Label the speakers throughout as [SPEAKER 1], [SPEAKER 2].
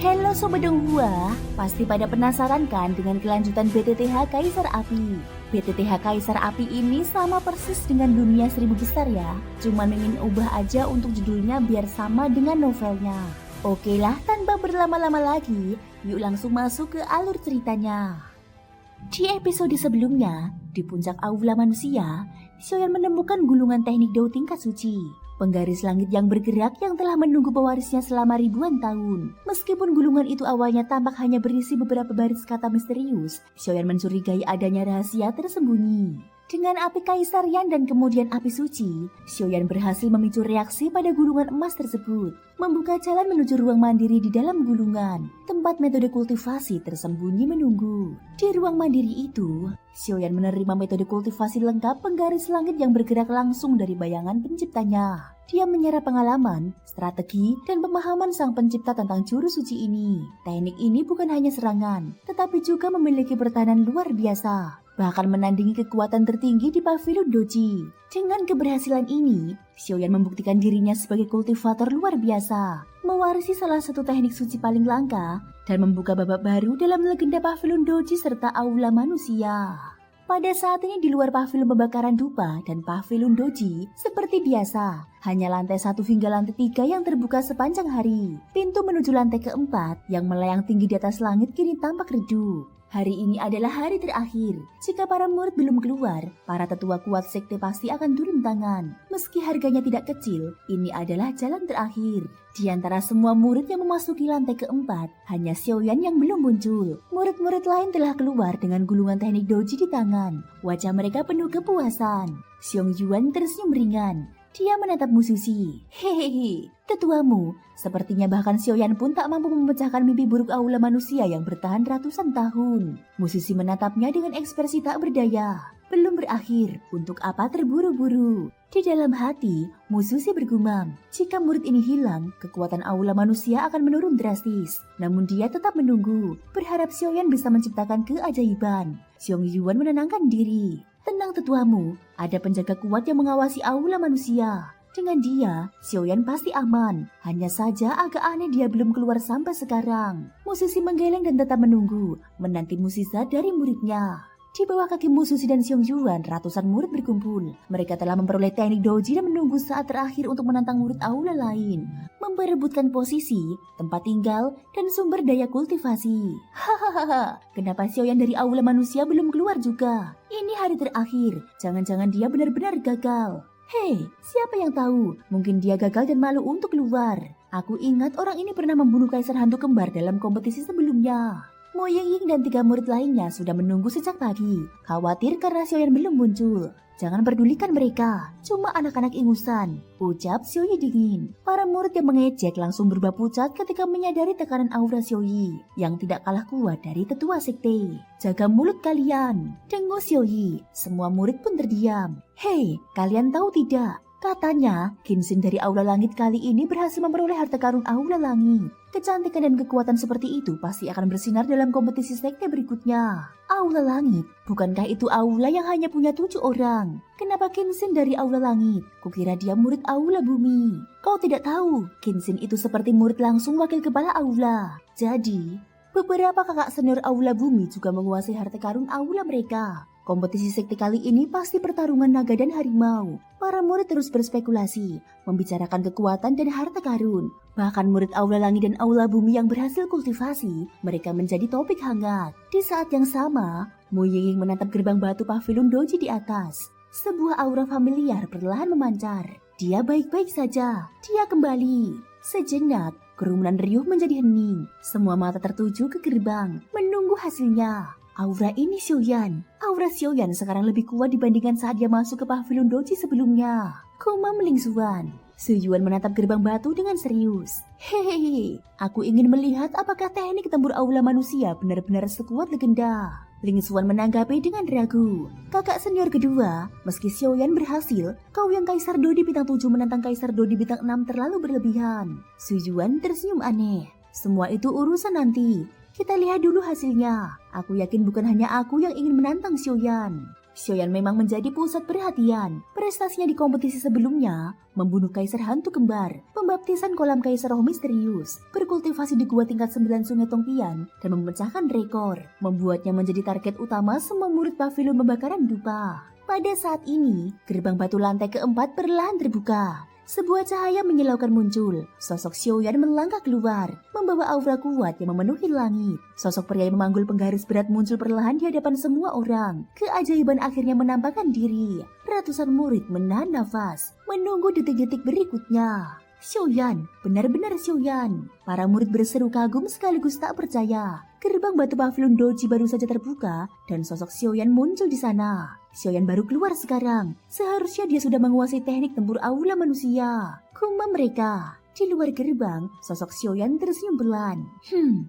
[SPEAKER 1] Halo Sobat Donghua, pasti pada penasaran kan dengan kelanjutan BTTH Kaisar Api? BTTH Kaisar Api ini sama persis dengan Dunia Seribu Besar ya, cuman ingin ubah aja untuk judulnya biar sama dengan novelnya. Oke lah, tanpa berlama-lama lagi, yuk langsung masuk ke alur ceritanya. Di episode sebelumnya, di puncak aula manusia, Xiaoyan menemukan gulungan teknik Dao tingkat suci. Penggaris langit yang bergerak yang telah menunggu pewarisnya selama ribuan tahun. Meskipun gulungan itu awalnya tampak hanya berisi beberapa baris kata misterius, Xiaoyan mencurigai adanya rahasia tersembunyi. Dengan api kaisarian dan kemudian api suci, Xiaoyan berhasil memicu reaksi pada gulungan emas tersebut, membuka jalan menuju ruang mandiri di dalam gulungan, tempat metode kultivasi tersembunyi menunggu. Di ruang mandiri itu, Xiaoyan menerima metode kultivasi lengkap penggaris langit yang bergerak langsung dari bayangan penciptanya. Dia menyerap pengalaman, strategi, dan pemahaman sang pencipta tentang jurus suci ini. Teknik ini bukan hanya serangan, tetapi juga memiliki pertahanan luar biasa, bahkan menandingi kekuatan tertinggi di Pavilion Doji. Dengan keberhasilan ini, Xiaoyan membuktikan dirinya sebagai kultivator luar biasa, mewarisi salah satu teknik suci paling langka, dan membuka babak baru dalam legenda Pavilion Doji serta aula manusia. Pada saat ini di luar pavilion pembakaran dupa dan pavilion doji, seperti biasa, hanya lantai 1 hingga lantai 3 yang terbuka sepanjang hari. Pintu menuju lantai keempat yang melayang tinggi di atas langit kini tampak redup. Hari ini adalah hari terakhir. Jika para murid belum keluar, para tetua kuat sekte pasti akan turun tangan. Meski harganya tidak kecil, ini adalah jalan terakhir. Di antara semua murid yang memasuki lantai keempat, hanya Xiaoyan yang belum muncul. Murid-murid lain telah keluar dengan gulungan teknik doji di tangan. Wajah mereka penuh kepuasan. Xiong Yuan tersenyum ringan. Dia menatap musisi. Hehehe, tetuamu. Sepertinya bahkan Xiaoyan pun tak mampu memecahkan mimpi buruk aula manusia yang bertahan ratusan tahun. Musisi menatapnya dengan ekspresi tak berdaya. Belum berakhir, untuk apa terburu-buru? Di dalam hati, musisi bergumam. Jika murid ini hilang, kekuatan aula manusia akan menurun drastis. Namun dia tetap menunggu, berharap Xiaoyan bisa menciptakan keajaiban. Xiong Yuan menenangkan diri. Tenang tetuamu, ada penjaga kuat yang mengawasi aula manusia. Dengan dia, Xiaoyan pasti aman. Hanya saja agak aneh dia belum keluar sampai sekarang. Musisi menggeleng dan tetap menunggu, menanti musisat dari muridnya. Di bawah kaki musisi dan Xiong Yuan, ratusan murid berkumpul. Mereka telah memperoleh teknik doji dan menunggu saat terakhir untuk menantang murid aula lain, memperebutkan posisi, tempat tinggal, dan sumber daya kultivasi. Hahaha, kenapa Xiaoyan dari aula manusia belum keluar juga? Ini hari terakhir, jangan-jangan dia benar-benar gagal. Hei, siapa yang tahu? Mungkin dia gagal dan malu untuk keluar. Aku ingat orang ini pernah membunuh kaisar hantu kembar dalam kompetisi sebelumnya. Mo Yingying dan 3 murid lainnya sudah menunggu sejak pagi, khawatir karena Xiaoyan belum muncul. Jangan pedulikan mereka, cuma anak-anak ingusan, ucap Xiaoyi dingin. Para murid yang mengejek langsung berubah pucat ketika menyadari tekanan aura Xiaoyi yang tidak kalah kuat dari tetua sekte. Jaga mulut kalian, dengus Xiaoyi. Semua murid pun terdiam. Hei, kalian tahu tidak? Katanya, Qinxin dari Aula Langit kali ini berhasil memperoleh harta karun Aula Langit. Kecantikan dan kekuatan seperti itu pasti akan bersinar dalam kompetisi sekte berikutnya. Aula Langit, bukankah itu aula yang hanya punya 7 orang? Kenapa Qinxin dari Aula Langit? Kukira dia murid Aula Bumi. Kau tidak tahu, Qinxin itu seperti murid langsung wakil kepala aula. Jadi, beberapa kakak senior Aula Bumi juga menguasai harta karun aula mereka. Kompetisi sekte kali ini pasti pertarungan naga dan harimau. Para murid terus berspekulasi, membicarakan kekuatan dan harta karun. Bahkan murid Aula Langit dan Aula Bumi yang berhasil kultivasi, mereka menjadi topik hangat. Di saat yang sama, Mo Yingying menatap gerbang batu pavilion doji di atas. Sebuah aura familiar perlahan memancar. Dia baik-baik saja. Dia kembali. Sejenak, kerumunan riuh menjadi hening. Semua mata tertuju ke gerbang, menunggu hasilnya. Aura ini Xiaoyan. Aura Xiaoyan sekarang lebih kuat dibandingkan saat dia masuk ke pavilion doji sebelumnya. Kumam Ling Xuan. Su Yuan menatap gerbang batu dengan serius. Hehehe, aku ingin melihat apakah teknik tempur aula manusia benar-benar sekuat legenda. Ling Xuan menanggapi dengan ragu. Kakak senior kedua, meski Xiaoyan berhasil, kau yang Kaisar Dodi bintang 7 menantang Kaisar Dodi bintang 6 terlalu berlebihan. Su Yuan tersenyum aneh. Semua itu urusan nanti. Kita lihat dulu hasilnya. Aku yakin bukan hanya aku yang ingin menantang Xiaoyan. Xiaoyan memang menjadi pusat perhatian. Prestasinya di kompetisi sebelumnya, membunuh kaisar hantu kembar, pembaptisan kolam kaisar roh misterius, berkultivasi di gua tingkat 9 Sungai Tongtian, dan memecahkan rekor, membuatnya menjadi target utama semua murid pavilion pembakaran dupa. Pada saat ini, gerbang batu lantai keempat perlahan terbuka. Sebuah cahaya menyilaukan muncul. Sosok Xiaoyan melangkah keluar, membawa aura kuat yang memenuhi langit. Sosok pria yang memanggul penggaris berat muncul perlahan di hadapan semua orang. Keajaiban akhirnya menampakkan diri. Ratusan murid menahan nafas, menunggu detik-detik berikutnya. Xiaoyan, benar-benar Xiaoyan. Para murid berseru kagum sekaligus tak percaya. Gerbang batu pavilion Doji baru saja terbuka dan sosok Xiaoyan muncul di sana. Xiaoyan baru keluar sekarang. Seharusnya dia sudah menguasai teknik tempur aula manusia. Gumam mereka. Di luar gerbang, sosok Xiaoyan tersenyum pelan.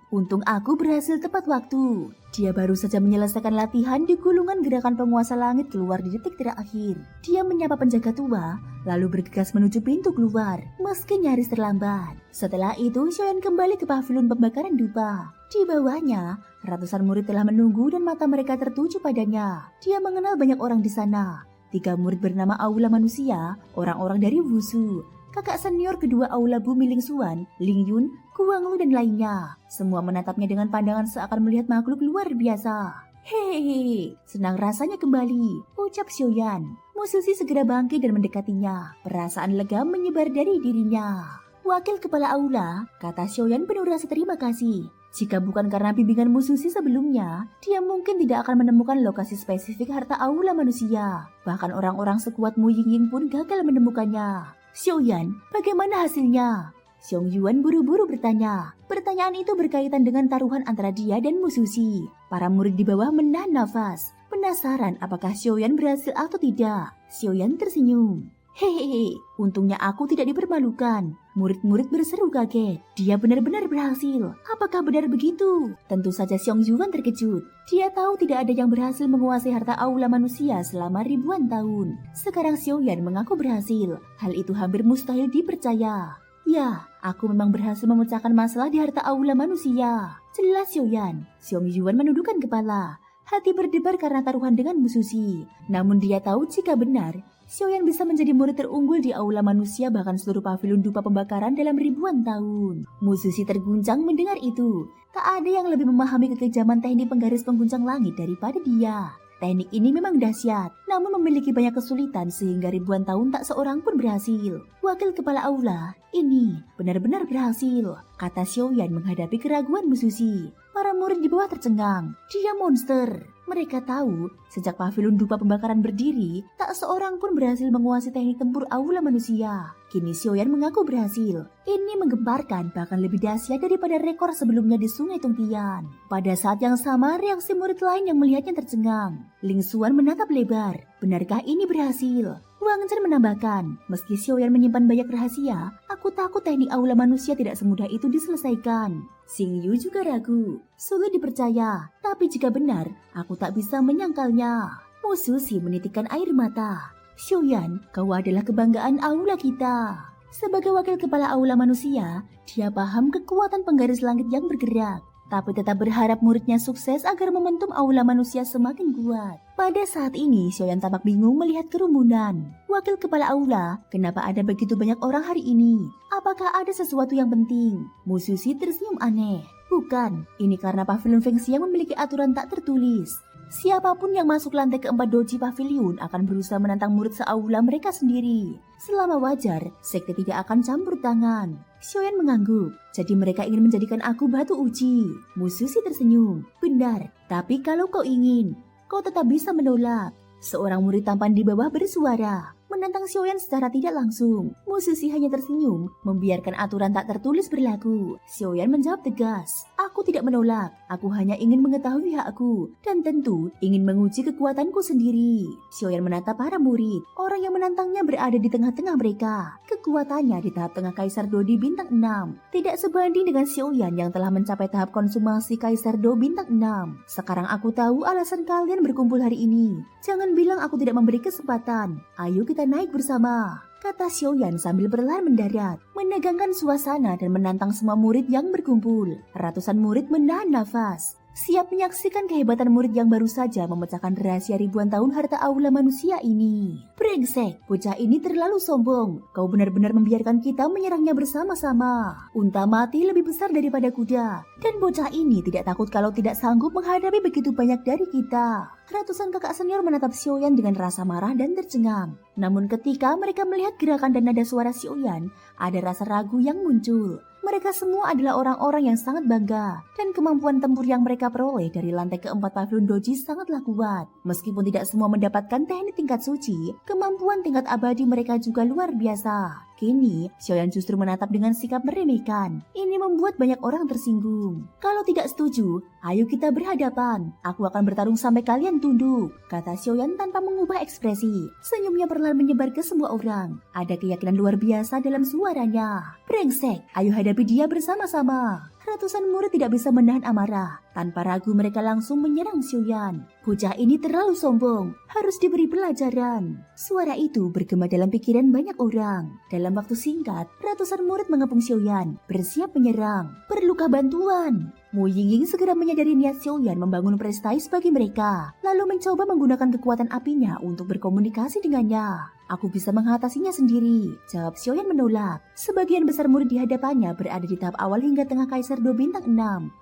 [SPEAKER 1] Untung aku berhasil tepat waktu. Dia baru saja menyelesaikan latihan di gulungan gerakan penguasa langit keluar di detik terakhir. Dia menyapa penjaga tua, lalu bergegas menuju pintu keluar, meski nyaris terlambat. Setelah itu, Xiaoyan kembali ke pavilion pembakaran dupa. Di bawahnya, ratusan murid telah menunggu dan mata mereka tertuju padanya. Dia mengenal banyak orang di sana. 3 murid bernama Aula Manusia, orang-orang dari Wushu, kakak senior kedua Aula Bumi Ling Xuan, Ling Yun, Guang Lu dan lainnya. Semua menatapnya dengan pandangan seakan melihat makhluk luar biasa. Hehehe, senang rasanya kembali, ucap Xiaoyan. Musisi segera bangkit dan mendekatinya. Perasaan lega menyebar dari dirinya. Wakil kepala aula, kata Xiaoyan penuh rasa terima kasih. Jika bukan karena bimbingan Musisi sebelumnya, dia mungkin tidak akan menemukan lokasi spesifik harta aula manusia. Bahkan orang-orang sekuat Mu Yingying pun gagal menemukannya. Xiaoyan, bagaimana hasilnya? Xiong Yuan buru-buru bertanya. Pertanyaan itu berkaitan dengan taruhan antara dia dan Musisi. Para murid di bawah menahan nafas, penasaran apakah Xiaoyan berhasil atau tidak. Xiaoyan tersenyum. Hehehe, untungnya aku tidak dipermalukan. Murid-murid berseru kaget. Dia benar-benar berhasil. Apakah benar begitu? Tentu saja Xiong Yuan terkejut. Dia tahu tidak ada yang berhasil menguasai harta aula manusia selama ribuan tahun. Sekarang Xiaoyan mengaku berhasil. Hal itu hampir mustahil dipercaya. Ya, aku memang berhasil memecahkan masalah di harta aula manusia. Jelas Xiaoyan. Xiong Yuan menundukkan kepala. Hati berdebar karena taruhan dengan Musisi. Namun dia tahu jika benar, Xiaoyan bisa menjadi murid terunggul di aula manusia bahkan seluruh pavilion dupa pembakaran dalam ribuan tahun. Musisi terguncang mendengar itu. Tak ada yang lebih memahami kekejaman teknik penggaris pengguncang langit daripada dia. Teknik ini memang dahsyat, namun memiliki banyak kesulitan sehingga ribuan tahun tak seorang pun berhasil. Wakil kepala aula, ini benar-benar berhasil, kata Xiaoyan menghadapi keraguan Musisi. Para murid di bawah tercengang. Dia monster. Mereka tahu, sejak pavilion dupa pembakaran berdiri, tak seorang pun berhasil menguasai teknik tempur aula manusia. Kini Xiaoyan mengaku berhasil. Ini menggemparkan, bahkan lebih dahsyat daripada rekor sebelumnya di Sungai Tongtian. Pada saat yang sama, reaksi murid lain yang melihatnya tercengang. Ling Xuan menatap lebar. Benarkah ini berhasil? Wang Chen menambahkan, meski Xiaoyan menyimpan banyak rahasia, aku takut teknik aula manusia tidak semudah itu diselesaikan. Xing Yu juga ragu, sulit dipercaya, tapi jika benar, aku tak bisa menyangkalnya. Musisi menitikkan air mata. Xiaoyan, kau adalah kebanggaan aula kita. Sebagai wakil kepala aula manusia, dia paham kekuatan penggaris langit yang bergerak. Tapi tetap berharap muridnya sukses agar momentum aula manusia semakin kuat. Pada saat ini, Xiaoyan tampak bingung melihat kerumunan. Wakil kepala aula, kenapa ada begitu banyak orang hari ini? Apakah ada sesuatu yang penting? Musisi tersenyum aneh. Bukan, ini karena pavilion Fengxi yang memiliki aturan tak tertulis. Siapapun yang masuk lantai keempat Doji Pavilion akan berusaha menantang murid seaula mereka sendiri. Selama wajar, sekte tidak akan campur tangan. Xiaoyan mengangguk, jadi mereka ingin menjadikan aku batu uji. Musisi tersenyum. Benar, tapi kalau kau ingin, kau tetap bisa menolak. Seorang murid tampan di bawah bersuara, menantang Xiaoyan secara tidak langsung. Musisi hanya tersenyum, membiarkan aturan tak tertulis berlaku. Xiaoyan menjawab tegas, aku tidak menolak, aku hanya ingin mengetahui hakku, dan tentu ingin menguji kekuatanku sendiri. Xiaoyan menatap para murid, orang yang menantangnya berada di tengah-tengah mereka. Kekuatannya di tahap tengah Kaisar Do di bintang 6, tidak sebanding dengan Xiaoyan yang telah mencapai tahap konsumasi Kaisar Do bintang 6. Sekarang aku tahu alasan kalian berkumpul hari ini. Jangan bilang aku tidak memberi kesempatan. Ayo kita naik bersama, kata Xiaoyan sambil perlahan mendarat, menegangkan suasana dan menantang semua murid yang berkumpul. Ratusan murid menahan nafas. siap menyaksikan kehebatan murid yang baru saja memecahkan rahasia ribuan tahun harta aula manusia ini. Brengsek, bocah ini terlalu sombong. Kau benar-benar membiarkan kita menyerangnya bersama-sama. Unta mati lebih besar daripada kuda. Dan bocah ini tidak takut kalau tidak sanggup menghadapi begitu banyak dari kita. Ratusan kakak senior menatap Xiaoyan dengan rasa marah dan tercengang. Namun ketika mereka melihat gerakan dan nada suara Xiaoyan, ada rasa ragu yang muncul. Mereka semua adalah orang-orang yang sangat bangga, dan kemampuan tempur yang mereka peroleh dari lantai keempat pavilion doji sangatlah kuat. Meskipun tidak semua mendapatkan teknik tingkat suci, kemampuan tingkat abadi mereka juga luar biasa. Kini, Xiaoyan justru menatap dengan sikap meremehkan. Ini membuat banyak orang tersinggung. Kalau tidak setuju, ayo kita berhadapan. Aku akan bertarung sampai kalian tunduk, kata Xiaoyan tanpa mengubah ekspresi. Senyumnya perlahan menyebar ke semua orang. Ada keyakinan luar biasa dalam suaranya. Brengsek, ayo hadapi dia bersama-sama. Ratusan murid tidak bisa menahan amarah. Tanpa ragu mereka langsung menyerang Xiaoyan. Bocah ini terlalu sombong, harus diberi pelajaran. Suara itu bergema dalam pikiran banyak orang. Dalam waktu singkat, ratusan murid mengepung Xiaoyan, bersiap menyerang. Perlukah bantuan? Mu Yingying segera menyadari niat Xiaoyan membangun prestis bagi mereka, lalu mencoba menggunakan kekuatan apinya untuk berkomunikasi dengannya. Aku bisa mengatasinya sendiri, jawab Xiaoyan menolak. Sebagian besar murid di hadapannya berada di tahap awal hingga tengah Kaisar 2 bintang 6.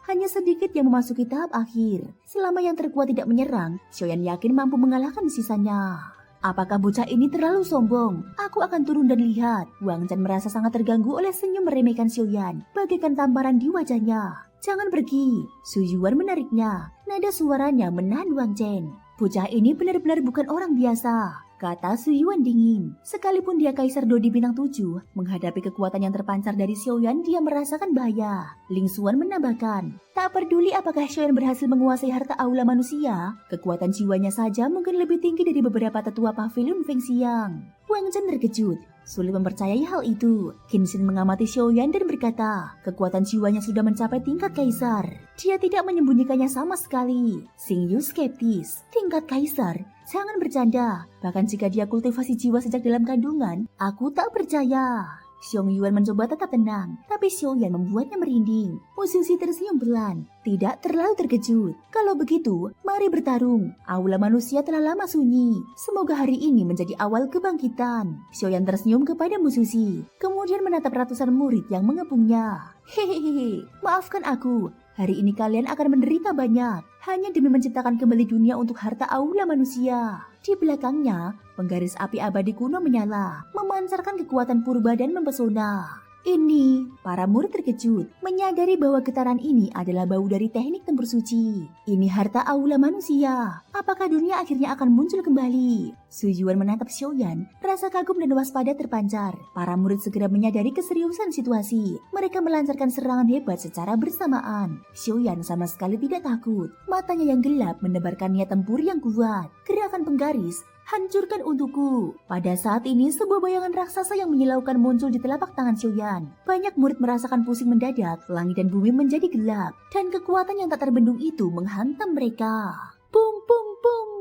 [SPEAKER 1] Hanya sedikit yang memasuki tahap akhir. Selama yang terkuat tidak menyerang, Xiaoyan yakin mampu mengalahkan sisanya. Apakah bocah ini terlalu sombong? Aku akan turun dan lihat. Wang Chen merasa sangat terganggu oleh senyum meremehkan Xiaoyan, bagaikan tamparan di wajahnya. Jangan pergi, Su Yuan menariknya. Nada suaranya menahan Wang Chen. Bocah ini benar-benar bukan orang biasa, kata Su Yuan dingin. Sekalipun dia Kaisar Dodi bintang 7, menghadapi kekuatan yang terpancar dari Xiaoyan, dia merasakan bahaya. Ling Xuan menambahkan, tak peduli apakah Xiaoyan berhasil menguasai harta aula manusia, kekuatan jiwanya saja mungkin lebih tinggi dari beberapa tetua pavilion Feng Xiang. Wang Chen terkejut, sulit mempercayai hal itu. Qin Xin mengamati Xiaoyan dan berkata, kekuatan jiwanya sudah mencapai tingkat kaisar. Dia tidak menyembunyikannya sama sekali. Xing Yu skeptis, tingkat kaisar? Jangan bercanda. Bahkan jika dia kultivasi jiwa sejak dalam kandungan, aku tak percaya. Xiong Yuan mencoba tetap tenang, tapi Xiaoyan membuatnya merinding. Musisi tersenyum pelan, tidak terlalu terkejut. Kalau begitu, mari bertarung. Aula manusia telah lama sunyi. Semoga hari ini menjadi awal kebangkitan. Xiaoyan tersenyum kepada musisi, kemudian menatap ratusan murid yang mengepungnya. Hehehe, maafkan aku. Hari ini kalian akan menderita banyak, hanya demi menciptakan kembali dunia untuk harta aula manusia. Di belakangnya, penggaris api abadi kuno menyala, memancarkan kekuatan purba dan mempesona. Ini, para murid terkejut, menyadari bahwa getaran ini adalah bau dari teknik tempur suci. Ini harta aula manusia. Apakah dunia akhirnya akan muncul kembali? Su Yuan menatap Xiaoyan, rasa kagum dan waspada terpancar. Para murid segera menyadari keseriusan situasi. Mereka melancarkan serangan hebat secara bersamaan. Xiaoyan sama sekali tidak takut. Matanya yang gelap menebarkan niat tempur yang kuat. Gerakan penggaris, hancurkan untukku. Pada saat ini, sebuah bayangan raksasa yang menyilaukan muncul di telapak tangan Xiaoyan. Banyak murid merasakan pusing mendadak, langit dan bumi menjadi gelap, dan kekuatan yang tak terbendung itu menghantam mereka. Bum bum bum.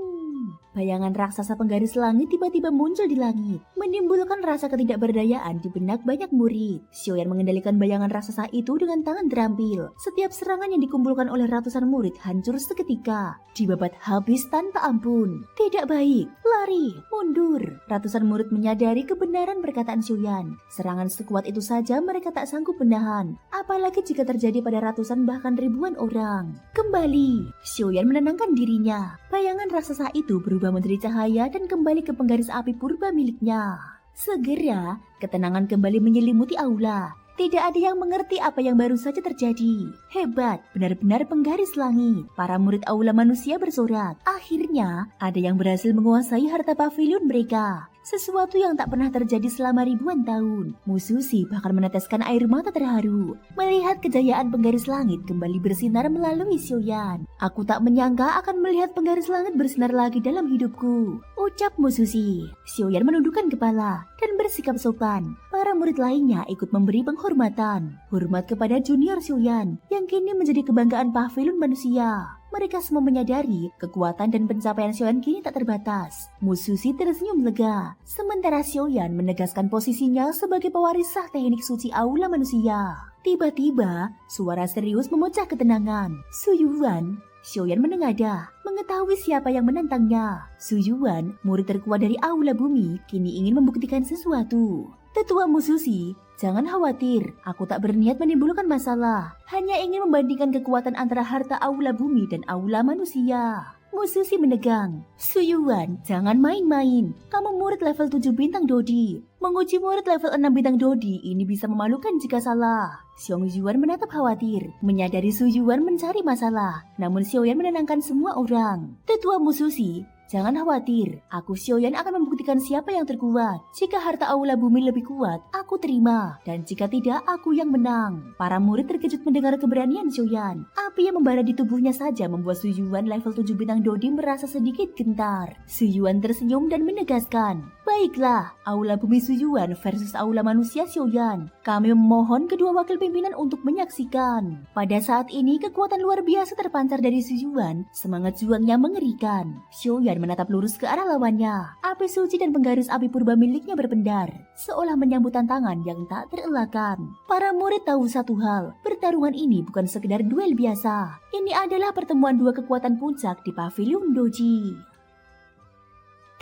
[SPEAKER 1] Bayangan raksasa penggaris langit tiba-tiba muncul di langit, menimbulkan rasa ketidakberdayaan di benak banyak murid. Xiaoyan mengendalikan bayangan raksasa itu dengan tangan terampil. Setiap serangan yang dikumpulkan oleh ratusan murid hancur seketika, dibabat habis tanpa ampun. Tidak baik, lari, mundur. Ratusan murid menyadari kebenaran perkataan Xiaoyan. Serangan sekuat itu saja mereka tak sanggup menahan, apalagi jika terjadi pada ratusan bahkan ribuan orang. Kembali, Xiaoyan menenangkan dirinya. Bayangan raksasa itu berubah menjadi cahaya dan kembali ke penggaris api purba miliknya. Segera, ketenangan kembali menyelimuti aula. Tidak ada yang mengerti apa yang baru saja terjadi. Hebat, benar-benar penggaris langit. Para murid aula manusia bersorak. Akhirnya, ada yang berhasil menguasai harta pavilion mereka. Sesuatu yang tak pernah terjadi selama ribuan tahun. Mususi bahkan meneteskan air mata terharu melihat kejayaan penggaris langit kembali bersinar melalui Xiaoyan. Aku tak menyangka akan melihat penggaris langit bersinar lagi dalam hidupku, ucap Mususi. Xiaoyan menundukkan kepala dan bersikap sopan. Para murid lainnya ikut memberi penghormatan. Hormat kepada junior Xiaoyan yang kini menjadi kebanggaan pavilion manusia. Mereka semua menyadari kekuatan dan pencapaian Xiaoyan kini tak terbatas. Mususi tersenyum lega, sementara Xiaoyan menegaskan posisinya sebagai pewaris sah teknik suci aula manusia. Tiba-tiba, suara serius memecah ketenangan. Suyuan, Xiaoyan menengadah, mengetahui siapa yang menantangnya. Suyuan, murid terkuat dari Aula Bumi, kini ingin membuktikan sesuatu. Tetua Musushi, jangan khawatir, aku tak berniat menimbulkan masalah. Hanya ingin membandingkan kekuatan antara harta Aula Bumi dan Aula Manusia. Musushi menegang. Suyuan, jangan main-main. Kamu murid level 7 bintang Dodi. Menguji murid level 6 bintang Dodi ini bisa memalukan jika salah. Xiong Yuan menatap khawatir, menyadari Suyuan mencari masalah. Namun Xiaoyan menenangkan semua orang. Tetua Musushi, jangan khawatir, aku Xiaoyan akan membuktikan siapa yang terkuat. Jika harta Aula Bumi lebih kuat, aku terima. Dan jika tidak, aku yang menang. Para murid terkejut mendengar keberanian Xiaoyan. Api yang membara di tubuhnya saja membuat Suyuan level 7 bintang Dodi merasa sedikit gentar. Suyuan tersenyum dan menegaskan, baiklah, Aula Bumi Suyuan versus Aula Manusia Xiaoyan. Kami memohon kedua wakil pimpinan untuk menyaksikan. Pada saat ini, kekuatan luar biasa terpancar dari Suyuan. Semangat juangnya mengerikan. Xiaoyan menatap lurus ke arah lawannya. Api suci dan penggaris api purba miliknya berpendar, seolah menyambut tantangan yang tak terelakkan. Para murid tahu satu hal, pertarungan ini bukan sekedar duel biasa. Ini adalah pertemuan dua kekuatan puncak di Pavilion Doji.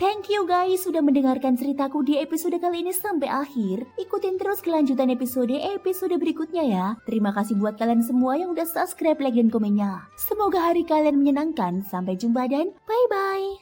[SPEAKER 1] Thank you guys sudah mendengarkan ceritaku di episode kali ini sampai akhir. Ikutin terus kelanjutan episode berikutnya ya. Terima kasih buat kalian semua yang udah subscribe, like, dan komennya. Semoga hari kalian menyenangkan. Sampai jumpa dan bye-bye.